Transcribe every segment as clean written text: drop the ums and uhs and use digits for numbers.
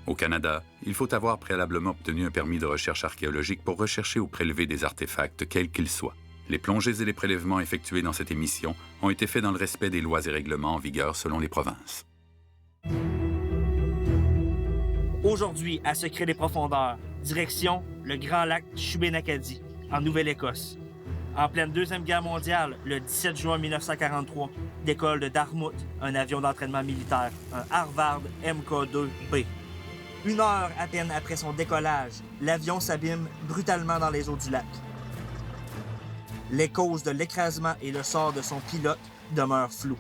Au Canada, il faut avoir préalablement obtenu un permis de recherche archéologique pour rechercher ou prélever des artefacts, quels qu'ils soient. Les plongées et les prélèvements effectués dans cette émission ont été faits dans le respect des lois et règlements en vigueur selon les provinces. Aujourd'hui, à Secret des profondeurs, direction le Grand Lac Shubenacadie, en Nouvelle-Écosse. En pleine Deuxième Guerre mondiale, le 17 juin 1943, décolle de Dartmouth un avion d'entraînement militaire, un Harvard Mk2B. 1 heure à peine après son décollage, l'avion s'abîme brutalement dans les eaux du lac. Les causes de l'écrasement et le sort de son pilote demeurent flous.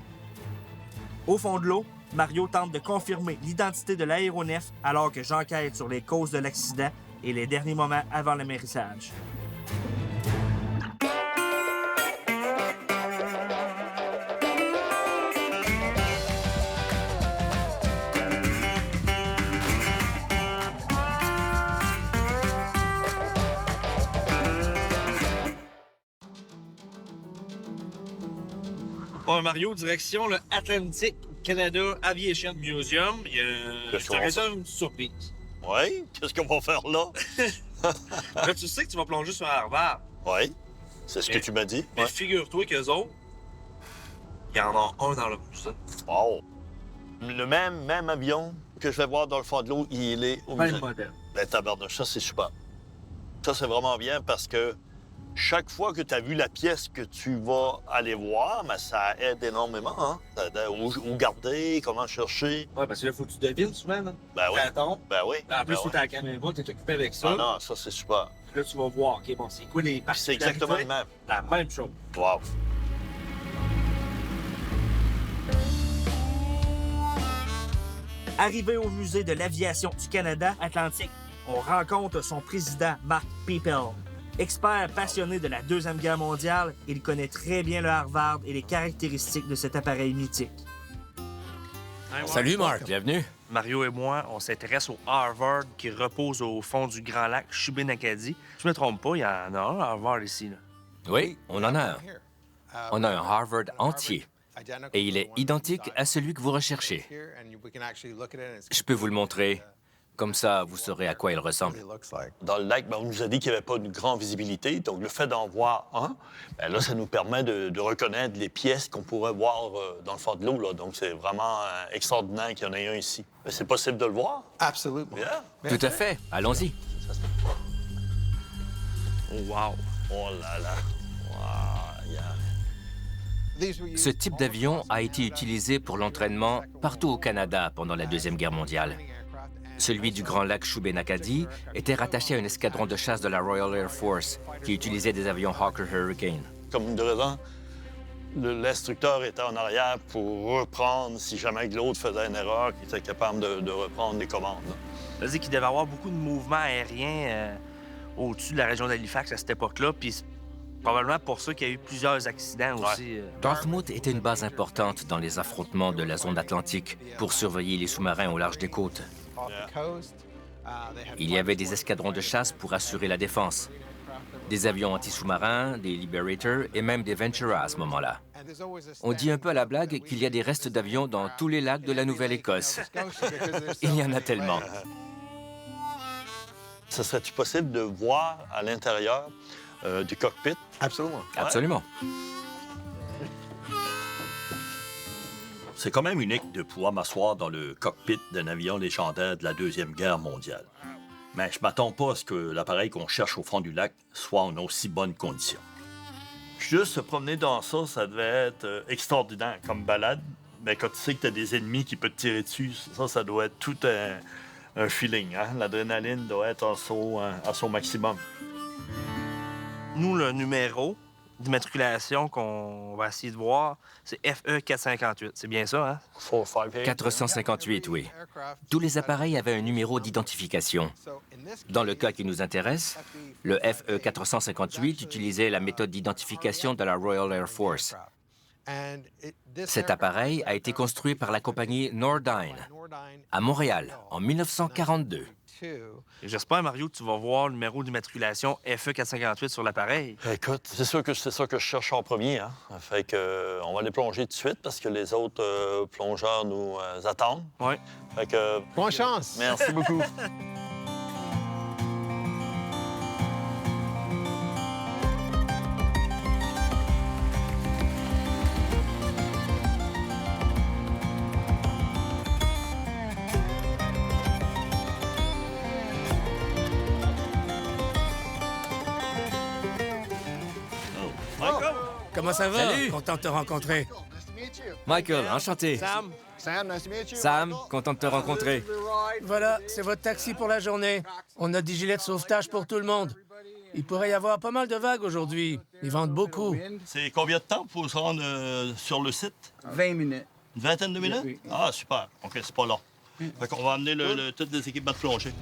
Au fond de l'eau, Mario tente de confirmer l'identité de l'aéronef alors que j'enquête sur les causes de l'accident et les derniers moments avant l'amérissage. Bon, Mario, direction le Atlantic Canada Aviation Museum. Ça reste une surprise. Oui? Qu'est-ce qu'on va faire là? Là, tu sais que tu vas plonger sur Harvard. Oui, c'est ce que tu m'as dit. Mais figure-toi qu'eux autres, il y en a un dans le poussin. Wow! Le même avion que je vais voir dans le fond de l'eau, il est au musée. Même modèle. Ben, tabarnouche, ça, c'est super. Ça, c'est vraiment bien parce que chaque fois que tu as vu la pièce que tu vas aller voir, ben, ça aide énormément, hein? Où garder, comment chercher. Ouais, parce que là, faut que tu devines souvent, là. Ben oui. Attends. Ben oui. En plus, ben tu oui. à la caméra, tu es occupé avec ça. Ah non, ça, c'est super. Puis là, tu vas voir, OK, bon, c'est quoi les Puis c'est particularités? exactement le même. La même chose. Wow! Arrivé au Musée de l'aviation du Canada Atlantique, on rencontre son président, Mark People. Expert passionné de la Deuxième Guerre mondiale, il connaît très bien le Harvard et les caractéristiques de cet appareil mythique. Salut Mark, bienvenue. Mario et moi, on s'intéresse au Harvard qui repose au fond du Grand Lac Shubenacadie. Je me trompe pas, il y en a un Harvard ici, là. Oui, on en a un. On a un Harvard entier. Et il est identique à celui que vous recherchez. Je peux vous le montrer. Comme ça, vous saurez à quoi il ressemble. Dans le lac, ben, on nous a dit qu'il n'y avait pas une grande visibilité. Donc, le fait d'en voir un, ben, là, ça nous permet de reconnaître les pièces qu'on pourrait voir dans le fond de l'eau. Là. Donc, c'est vraiment extraordinaire qu'il y en ait un ici. Ben, c'est possible de le voir? Absolument. Yeah. Tout à fait. Allons-y. Oh, wow! Oh là là! Wow, yeah. Ce type d'avion a été utilisé pour l'entraînement partout au Canada pendant la Deuxième Guerre mondiale. Celui du Grand Lac Shubenacadie était rattaché à un escadron de chasse de la Royal Air Force qui utilisait des avions Hawker Hurricane. Comme de raison, l'instructeur était en arrière pour reprendre, si jamais l'autre faisait une erreur, qu'il était capable de reprendre les commandes. Ça veut dire qu'il devait y avoir beaucoup de mouvements aériens au-dessus de la région d'Halifax à cette époque-là, puis c'est probablement pour ça qu'il y a eu plusieurs accidents aussi. Dartmouth était une base importante dans les affrontements de la zone atlantique pour surveiller les sous-marins au large des côtes. Il y avait des escadrons de chasse pour assurer la défense. Des avions anti-sous-marins, des Liberator et même des Ventura à ce moment-là. On dit un peu à la blague qu'il y a des restes d'avions dans tous les lacs de la Nouvelle-Écosse. Il y en a tellement. Ça serait-tu possible de voir à l'intérieur du cockpit? Absolument. Absolument. C'est quand même unique de pouvoir m'asseoir dans le cockpit d'un avion légendaire de la Deuxième Guerre mondiale. Mais je m'attends pas à ce que l'appareil qu'on cherche au fond du lac soit en aussi bonnes conditions. Juste se promener dans ça, ça devait être extraordinaire comme balade. Mais quand tu sais que tu as des ennemis qui peuvent te tirer dessus, ça doit être tout un feeling. Hein? L'adrénaline doit être à son maximum. Nous, le numéro d'immatriculation qu'on va essayer de voir, c'est FE 458. C'est bien ça, hein? 458, oui. Tous les appareils avaient un numéro d'identification. Dans le cas qui nous intéresse, le FE 458 utilisait la méthode d'identification de la Royal Air Force. Cet appareil a été construit par la compagnie Nordyne, à Montréal, en 1942. J'espère, Mario, que tu vas voir le numéro d'immatriculation FE 458 sur l'appareil. Écoute, c'est sûr que c'est ça que je cherche en premier, hein. Fait que on va aller plonger tout de suite parce que les autres plongeurs nous attendent. Oui. Fait que... Bonne chance! Merci beaucoup. Comment ça va? Salut! Content de te rencontrer. Michael, enchanté. Sam, nice to meet you. Sam, content de te rencontrer. Voilà, c'est votre taxi pour la journée. On a des gilets de sauvetage pour tout le monde. Il pourrait y avoir pas mal de vagues aujourd'hui. Ils vendent beaucoup. C'est combien de temps pour se rendre sur le site? 20 minutes. Une vingtaine de minutes? Oui. Ah, super. OK, c'est pas long. Fait qu'on va amener toutes les équipements de plongée.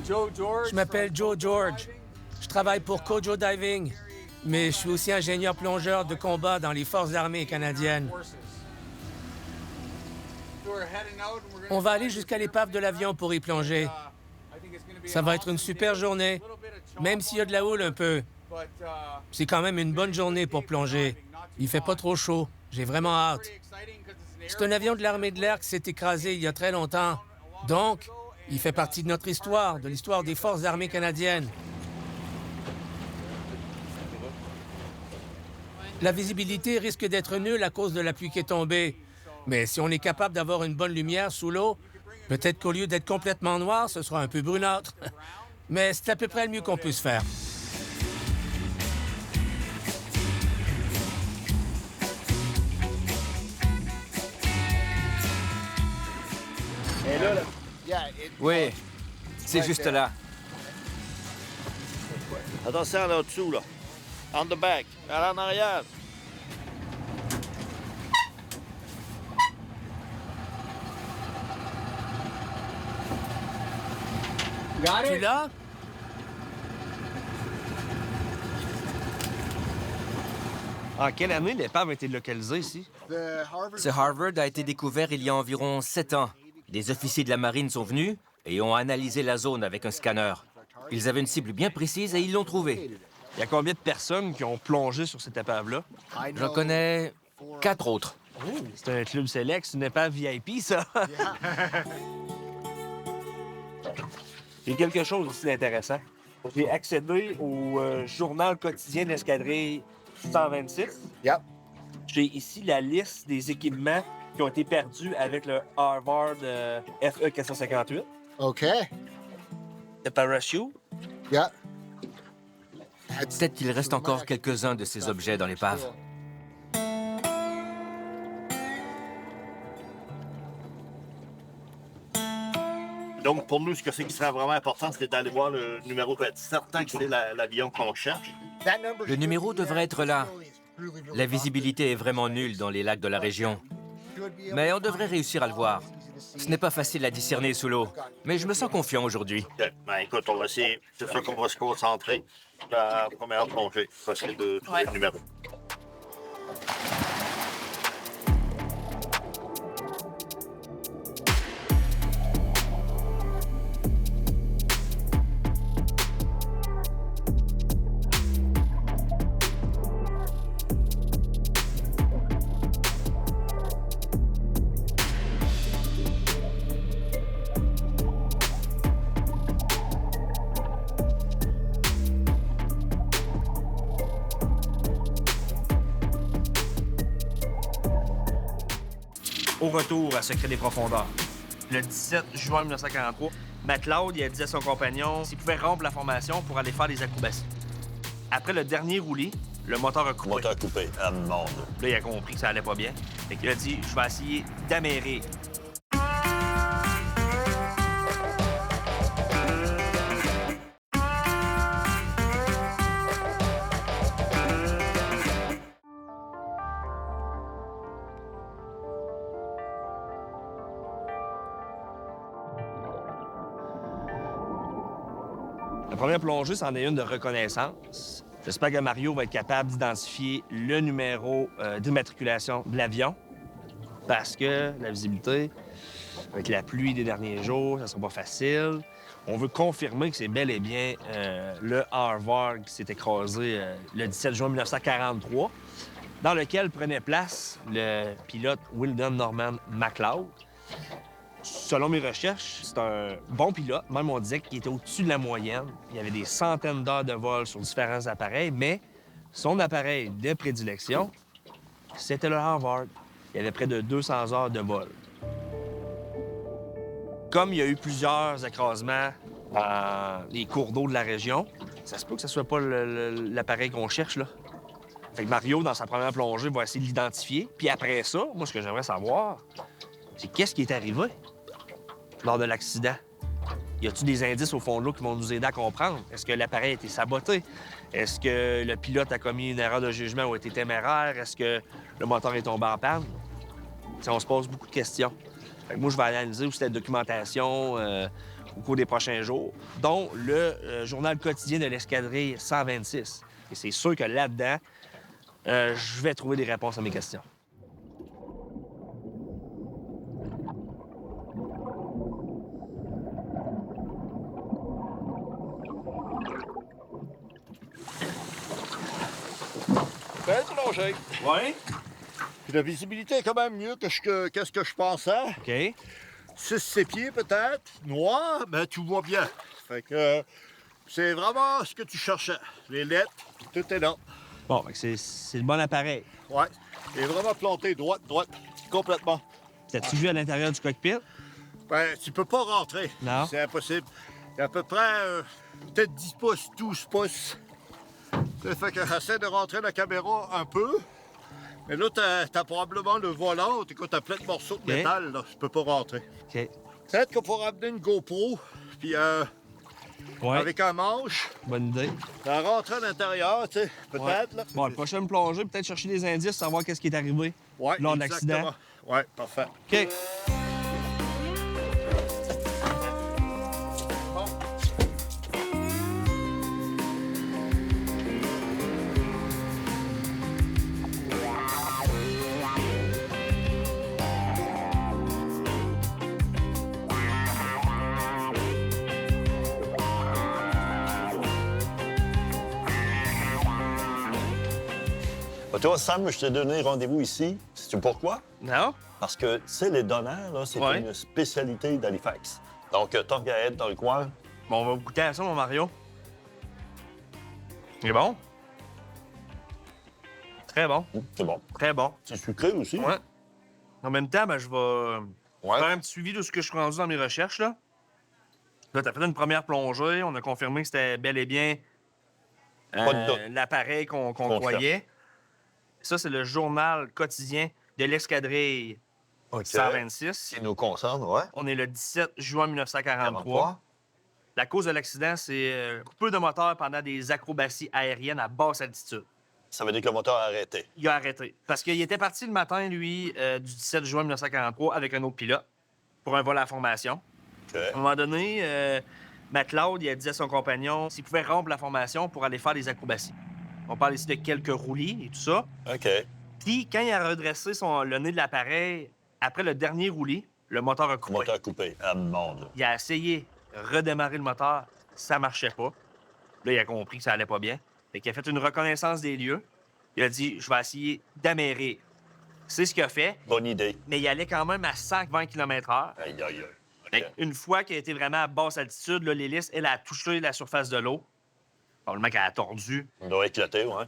Je m'appelle Joe George. Je travaille pour Kojo Diving, mais je suis aussi ingénieur plongeur de combat dans les forces armées canadiennes. On va aller jusqu'à l'épave de l'avion pour y plonger. Ça va être une super journée, même s'il y a de la houle un peu. C'est quand même une bonne journée pour plonger. Il fait pas trop chaud. J'ai vraiment hâte. C'est un avion de l'armée de l'air qui s'est écrasé il y a très longtemps. Donc, il fait partie de notre histoire, de l'histoire des forces armées canadiennes. La visibilité risque d'être nulle à cause de la pluie qui est tombée. Mais si on est capable d'avoir une bonne lumière sous l'eau, peut-être qu'au lieu d'être complètement noir, ce sera un peu brunâtre. Mais c'est à peu près le mieux qu'on puisse faire. Oui, c'est juste là. Attention là-dessous, là. On the back. En arrière. Tu l'as? En quelle année l'épave a été localisée ici? Ce Harvard a été découvert il y a environ 7 ans. Des officiers de la marine sont venus et ont analysé la zone avec un scanner. Ils avaient une cible bien précise et ils l'ont trouvée. Il y a combien de personnes qui ont plongé sur cette épave-là? J'en connais 4 autres. C'est un club select, c'est une épave VIP, ça. Il y a quelque chose aussi d'intéressant. J'ai accédé au journal quotidien de l'escadrille 126. Yep. J'ai ici la liste des équipements qui ont été perdus avec le Harvard FE 458. OK. Le parachute. Yeah. Peut-être qu'il reste encore quelques-uns de ces objets dans l'épave. Donc, pour nous, ce que c'est qui serait vraiment important, c'est d'aller voir le numéro pour être certain que c'est l'avion qu'on cherche. Le numéro devrait être là. La visibilité est vraiment nulle dans les lacs de la région. Mais on devrait réussir à le voir. Ce n'est pas facile à discerner sous l'eau, mais je me sens confiant aujourd'hui. OK. Ben, écoute, on va essayer. C'est sûr qu'on va se concentrer sur la première plongée. Ça serait de trouver le numéro. Au retour à Secret des profondeurs. Le 17 juin 1943, McLeod il a dit à son compagnon s'il pouvait rompre la formation pour aller faire des acrobaties. Après le dernier roulis, le moteur a coupé. Moteur coupé. Ah, mon Dieu. Là, il a compris que ça allait pas bien. Fait qu'il a dit « Je vais essayer d'amérer. » première plongée, c'en est une de reconnaissance. J'espère que Mario va être capable d'identifier le numéro d'immatriculation de l'avion, parce que la visibilité, avec la pluie des derniers jours, ça sera pas facile. On veut confirmer que c'est bel et bien le Harvard qui s'est écrasé le 17 juin 1943, dans lequel prenait place le pilote Weldon Norman McLeod. Selon mes recherches, c'est un bon pilote. Même on disait qu'il était au-dessus de la moyenne. Il y avait des centaines d'heures de vol sur différents appareils, mais son appareil de prédilection, c'était le Harvard. Il y avait près de 200 heures de vol. Comme il y a eu plusieurs écrasements dans les cours d'eau de la région, ça se peut que ce soit pas l'appareil qu'on cherche, là. Fait que Mario, dans sa première plongée, va essayer de l'identifier. Puis après ça, moi, ce que j'aimerais savoir, c'est qu'est-ce qui est arrivé lors de l'accident? Y a-t-il des indices au fond de l'eau qui vont nous aider à comprendre? Est-ce que l'appareil a été saboté? Est-ce que le pilote a commis une erreur de jugement ou a été téméraire? Est-ce que le moteur est tombé en panne? T'sais, on se pose beaucoup de questions. Fait que moi, je vais analyser aussi la documentation au cours des prochains jours, dont le journal quotidien de l'escadrille 126. Et c'est sûr que là-dedans, je vais trouver des réponses à mes questions. Belle plongée. Oui? Puis la visibilité est quand même mieux que qu'est-ce que je pensais. OK. 6-7 pieds peut-être, noir, mais tu vois bien. Fait que c'est vraiment ce que tu cherchais. Les lettres, tout est là. Bon, fait que c'est le bon appareil. Ouais. Il est vraiment planté droite, complètement. T'as-tu vu à l'intérieur du cockpit? Ben, tu peux pas rentrer. Non. C'est impossible. Il y a à peu près peut-être 10 pouces, 12 pouces. Ça fait que j'essaie de rentrer la caméra un peu. Mais là, t'as probablement le volant. T'as plein de morceaux de métal, là. Je peux pas rentrer. OK. Peut-être qu'il faut ramener une GoPro, puis Ouais. avec un manche, Bonne idée. la rentrer à l'intérieur, tu sais, peut-être, là. Bon, la prochaine plongée, peut-être chercher des indices, savoir qu'est-ce qui est arrivé Ouais, lors de l'accident. exactement. Ouais, parfait. OK. Toi, Sam, je t'ai donné rendez-vous ici. Sais-tu pourquoi? Non? Parce que, tu sais, les donneurs, là, c'est Ouais. une spécialité d'Halifax. Donc, tant qu'à être dans le coin, Bon, on va goûter à ça, mon Mario. C'est bon? Très bon. c'est bon. Très bon. C'est sucré aussi. Ouais. En même temps, ben, je vais Ouais. faire un petit suivi de ce que je suis rendu dans mes recherches, là. Là, t'as fait une première plongée. On a confirmé que c'était bel et bien Pas de doute. l'appareil qu'on croyait. Ça, c'est le journal quotidien de l'escadrille OK. 126. Qui nous concerne, ouais. On est le 17 juin 1943. La cause de l'accident, c'est coupure de moteur pendant des acrobaties aériennes à basse altitude. Ça veut dire que le moteur a arrêté. Il a arrêté. Parce qu'il était parti le matin, lui, du 17 juin 1943 avec un autre pilote pour un vol à la formation. OK. À un moment donné, McLeod, il a dit à son compagnon s'il pouvait rompre la formation pour aller faire des acrobaties. On parle ici de quelques roulis et tout ça. OK. Puis, quand il a redressé le nez de l'appareil, après le dernier roulis, le moteur a Le coupé. moteur coupé. Ah, mon Dieu. Il a essayé de redémarrer le moteur, ça marchait pas. Là, il a compris que ça allait pas bien. Fait qu'il a fait une reconnaissance des lieux. Il a dit, je vais essayer d'amérer. C'est ce qu'il a fait, Bonne idée. mais il allait quand même à 120 km/h. Aïe, aïe, aïe. Fait OK. une fois qu'il a été vraiment à basse altitude, là, l'hélice, elle a touché la surface de l'eau. Probablement qu'elle a tordu. On doit éclater, ouais.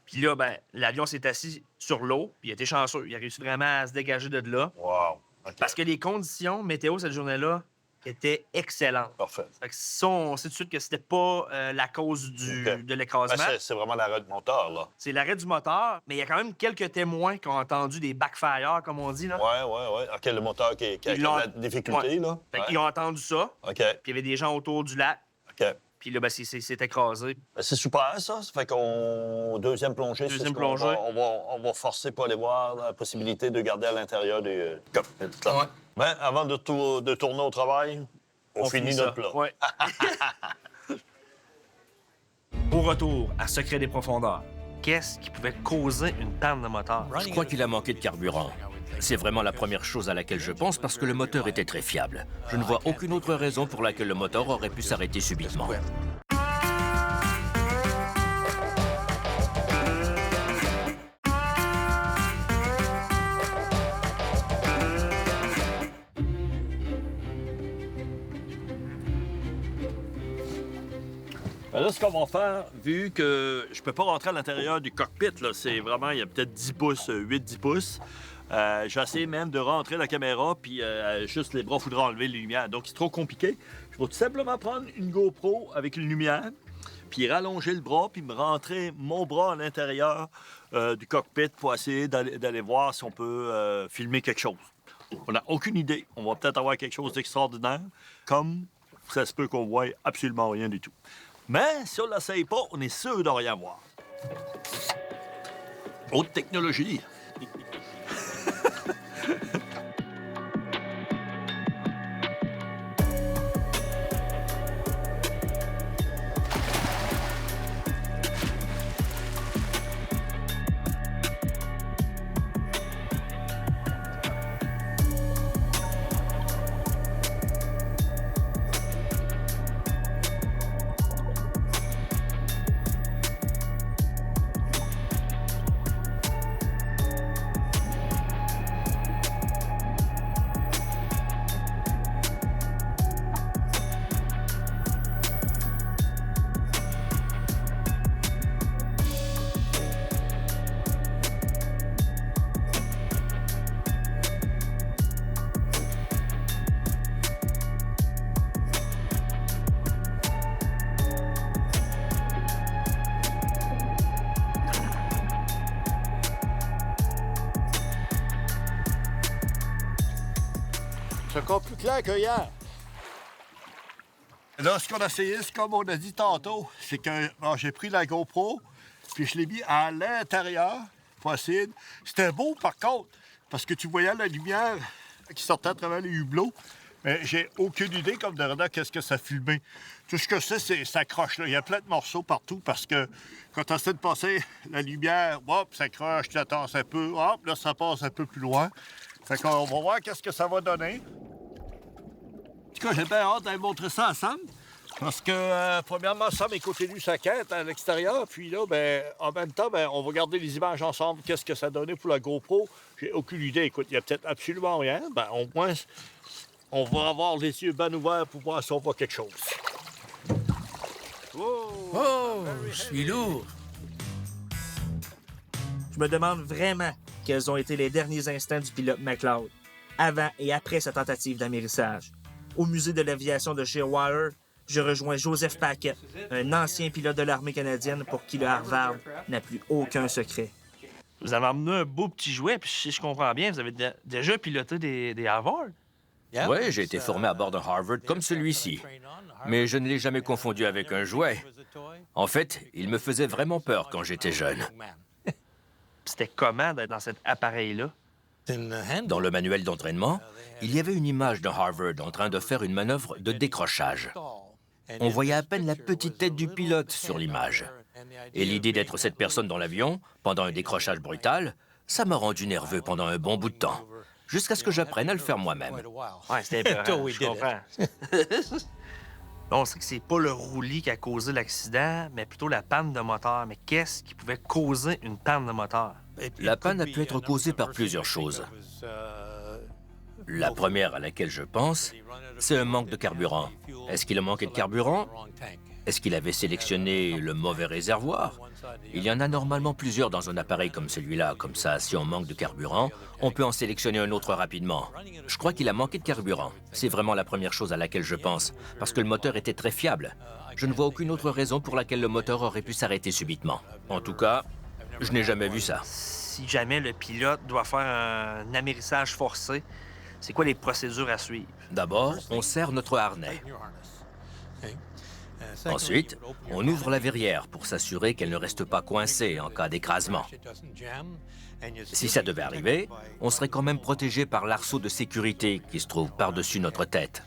Puis là, ben, l'avion s'est assis sur l'eau, puis il a été chanceux. Il a réussi vraiment à se dégager de là. Wow. OK. Parce que les conditions météo cette journée-là étaient excellentes. Parfait. Fait que ça, on sait tout de suite que c'était pas la cause OK. de Ben, l'écrasement. c'est vraiment l'arrêt de moteur, là. C'est l'arrêt du moteur, mais il y a quand même quelques témoins qui ont entendu des backfires, comme on dit. Là. Ouais. OK, le moteur qui a Ils l'ont- de la difficulté, là. Fait Ouais. qu'ils ont entendu ça, OK. puis il y avait des gens autour du lac, OK. puis là, ben, c'est écrasé. Ben, c'est super, ça. Ça fait qu'on... Deuxième plongée, Deuxième c'est ce qu'on plongée. on va forcer pour aller voir la possibilité de garder à l'intérieur du cockpit. là. Ouais. Ben, avant de tourner au travail, on finit ça. notre plat. Ouais. Au retour à Secret des profondeurs, qu'est-ce qui pouvait causer une panne de moteur? Je crois qu'il a manqué de carburant. C'est vraiment la première chose à laquelle je pense parce que le moteur était très fiable. Je ne vois aucune autre raison pour laquelle le moteur aurait pu s'arrêter subitement. Ben là, ce qu'on va faire, vu que je peux pas rentrer à l'intérieur du cockpit, là, c'est vraiment, il y a peut-être 10 pouces, 8-10 pouces. J'ai essayé même de rentrer la caméra, puis juste les bras, il faudra enlever les lumières. Donc, c'est trop compliqué. Je vais tout simplement prendre une GoPro avec une lumière, puis rallonger le bras, puis me rentrer mon bras à l'intérieur du cockpit pour essayer d'aller voir si on peut filmer quelque chose. On n'a aucune idée. On va peut-être avoir quelque chose d'extraordinaire, comme ça se peut qu'on voie absolument rien du tout. Mais si on ne l'essaye pas, on est sûr de rien voir. Haute technologie. C'est encore plus clair que hier. Là, ce qu'on a essayé, c'est comme on a dit tantôt, c'est que j'ai pris la GoPro, puis je l'ai mis à l'intérieur pour essayer. C'était beau, par contre, parce que tu voyais la lumière qui sortait à travers les hublots. Mais j'ai aucune idée, comme de regarder qu'est-ce que ça filmait. Tout ce que je sais, c'est ça croche. Là. Il y a plein de morceaux partout parce que quand tu essaies de passer la lumière, hop, ça croche, tu attends un peu, hop, là, ça passe un peu plus loin. Fait qu'on va voir qu'est-ce que ça va donner. En tout cas, j'ai bien hâte d'aller montrer ça à Sam. Parce que, premièrement, Sam est continue sa quête à l'extérieur. Puis là, en même temps, on va garder les images ensemble. Qu'est-ce que ça donnait pour la GoPro? J'ai aucune idée. Écoute, il n'y a peut-être absolument rien. Au moins, on va avoir les yeux bien ouverts pour voir si on voit quelque chose. Oh, je suis lourd. Je me demande vraiment quels ont été les derniers instants du pilote McLeod, avant et après sa tentative d'amérissage. Au musée de l'aviation de Shearwater, je rejoins Joseph Paquette, un ancien pilote de l'armée canadienne pour qui le Harvard n'a plus aucun secret. Vous avez emmené un beau petit jouet, puis si je comprends bien, vous avez déjà piloté des Harvard? Oui, j'ai été formé à bord d'un Harvard comme celui-ci. Mais je ne l'ai jamais confondu avec un jouet. En fait, il me faisait vraiment peur quand j'étais jeune. C'était comment d'être dans cet appareil-là? Dans le manuel d'entraînement, il y avait une image d'un Harvard en train de faire une manœuvre de décrochage. On voyait à peine la petite tête du pilote sur l'image. Et l'idée d'être cette personne dans l'avion, pendant un décrochage brutal, ça m'a rendu nerveux pendant un bon bout de temps, jusqu'à ce que j'apprenne à le faire moi-même. Ouais, c'était épeurant, je comprends. On sait que c'est pas le roulis qui a causé l'accident, mais plutôt la panne de moteur. Mais qu'est-ce qui pouvait causer une panne de moteur? La panne a pu être causée par plusieurs choses. La première à laquelle je pense, c'est un manque de carburant. Est-ce qu'il a manqué de carburant? Est-ce qu'il avait sélectionné le mauvais réservoir? Il y en a normalement plusieurs dans un appareil comme celui-là. Comme ça, si on manque de carburant, on peut en sélectionner un autre rapidement. Je crois qu'il a manqué de carburant. C'est vraiment la première chose à laquelle je pense, parce que le moteur était très fiable. Je ne vois aucune autre raison pour laquelle le moteur aurait pu s'arrêter subitement. En tout cas, je n'ai jamais vu ça. Si jamais le pilote doit faire un amérissage forcé, c'est quoi les procédures à suivre? D'abord, on serre notre harnais. Ensuite, on ouvre la verrière pour s'assurer qu'elle ne reste pas coincée en cas d'écrasement. Si ça devait arriver, on serait quand même protégé par l'arceau de sécurité qui se trouve par-dessus notre tête.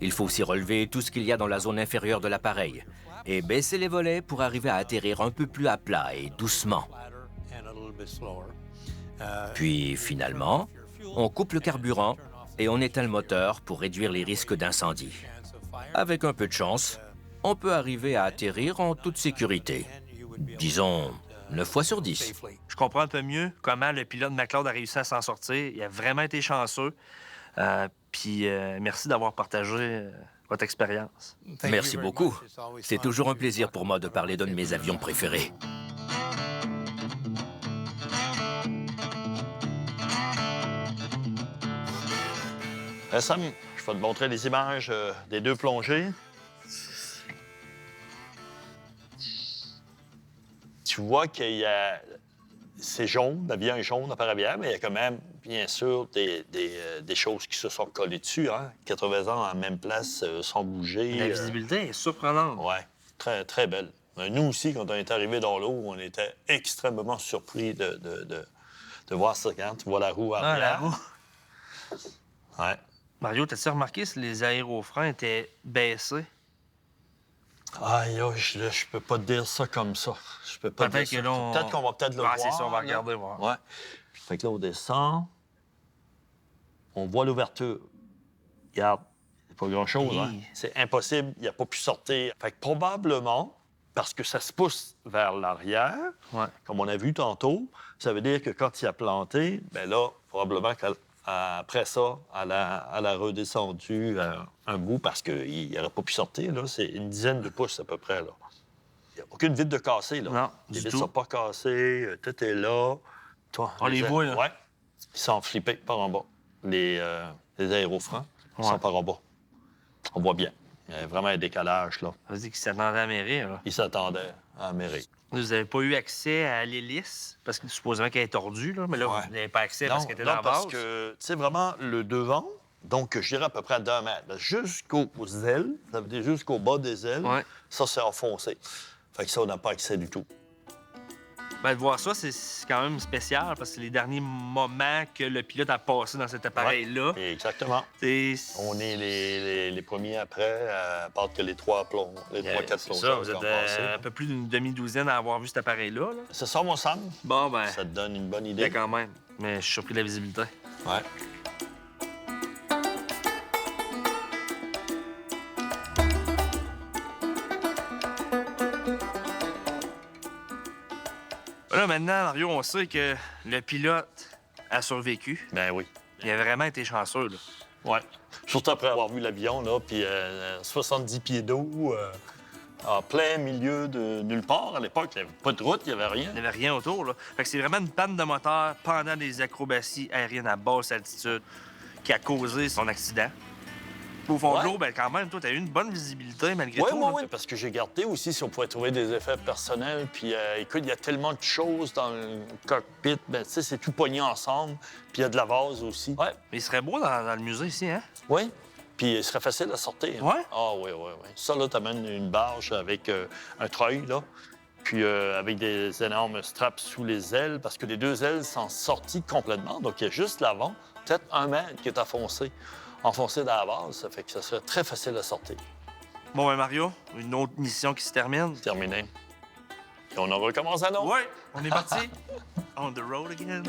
Il faut aussi relever tout ce qu'il y a dans la zone inférieure de l'appareil et baisser les volets pour arriver à atterrir un peu plus à plat et doucement. Puis, finalement, on coupe le carburant et on éteint le moteur pour réduire les risques d'incendie. Avec un peu de chance, on peut arriver à atterrir en toute sécurité. Disons 9 fois sur 10. Je comprends un peu mieux comment le pilote McLeod a réussi à s'en sortir. Il a vraiment été chanceux. Puis merci d'avoir partagé votre expérience. Merci beaucoup. C'est toujours un plaisir pour moi de parler d'un de mes avions préférés. Sam, je vais te montrer les images des deux plongées. Tu vois qu'il y a... C'est jaune, l'avion est jaune à arrière, mais il y a quand même, bien sûr, des choses qui se sont collées dessus. Hein? 80 ans en même place, sans bouger. La visibilité est surprenante. Oui, très, très belle. Nous aussi, quand on est arrivé dans l'eau, on était extrêmement surpris de voir ça. Quand tu vois la roue arrière. Ah, la roue. Ouais. Mario, t'as-tu remarqué si les aérofreins étaient baissés? Aïe, je peux pas te dire ça comme ça. Je peux pas te dire ça. Peut-être qu'on va peut-être le voir. C'est ça, on va regarder, voir. Ouais. Fait que là, on descend. On voit l'ouverture. Regarde, c'est pas grand-chose, Oui. hein? C'est impossible, il a pas pu sortir. Fait que probablement, parce que ça se pousse vers l'arrière, comme on a vu tantôt, ça veut dire que quand il a planté, bien là, probablement qu'après ça, elle a redescendu un bout parce qu'il n'aurait pas pu sortir. Là. C'est une dizaine de pouces à peu près. Là. Il n'y a aucune vitre de cassée. Là. Non, les du vitres tout. ne sont pas cassées, tout est là. Toi, On les voit, là. Oui. Ils sont flippés par en bas. Les aérofreins sont par en bas. On voit bien. Il y a vraiment un décalage, là. Ça veut dire qu'ils s'attendaient à mairie, là. Ils s'attendaient à la mairie. Vous n'avez pas eu accès à l'hélice, parce que supposément qu'elle est tordue, là, mais là, vous n'avez pas accès parce qu'elle était dans la parce base. que, tu sais, vraiment, le devant, donc je dirais à peu près à 2 mètres, jusqu'aux ailes, ça veut dire jusqu'au bas des ailes, ça, c'est enfoncé. Fait que ça, on n'a pas accès du tout. Ben, de voir ça, c'est quand même spécial, parce que c'est les derniers moments que le pilote a passé dans cet appareil-là. Ouais, exactement. On est les premiers après, à part que les 3-4 plongeurs. C'est ça, vous êtes un peu plus d'une demi-douzaine à avoir vu cet appareil-là. Là. C'est ça, mon Sam? Bon, ben... Ça te donne une bonne idée. Bien quand même, mais je suis surpris de la visibilité. Ouais. Là, maintenant, Mario, on sait que le pilote a survécu. Ben oui. Il a vraiment été chanceux, là. Ouais. Surtout après avoir vu l'avion, là, puis 70 pieds d'eau, en plein milieu de nulle part. À l'époque, il n'y avait pas de route, il n'y avait rien. Il n'y avait rien autour, là. Fait que c'est vraiment une panne de moteur pendant des acrobaties aériennes à basse altitude qui a causé son accident. Au fond de l'eau, ben quand même, toi, t'as eu une bonne visibilité malgré tout. Oui, parce que j'ai gardé aussi si on pouvait trouver des effets personnels. Puis, écoute, il y a tellement de choses dans le cockpit. Ben, tu sais, c'est tout pogné ensemble. Puis, il y a de la vase aussi. Ouais. Mais il serait beau dans le musée ici, hein? Oui. Puis, il serait facile à sortir. Ouais? Ah, oui. Ça, là, t'amènes une barge avec un treuil, là. Puis, avec des énormes straps sous les ailes, parce que les 2 ailes sont sorties complètement. Donc, il y a juste l'avant, peut-être 1 mètre qui est enfoncé dans la base, ça fait que ça serait très facile à sortir. Bon, ben Mario, une autre mission qui se termine. Terminé. Et on en recommence à nous. Ouais, on est parti. On the road again.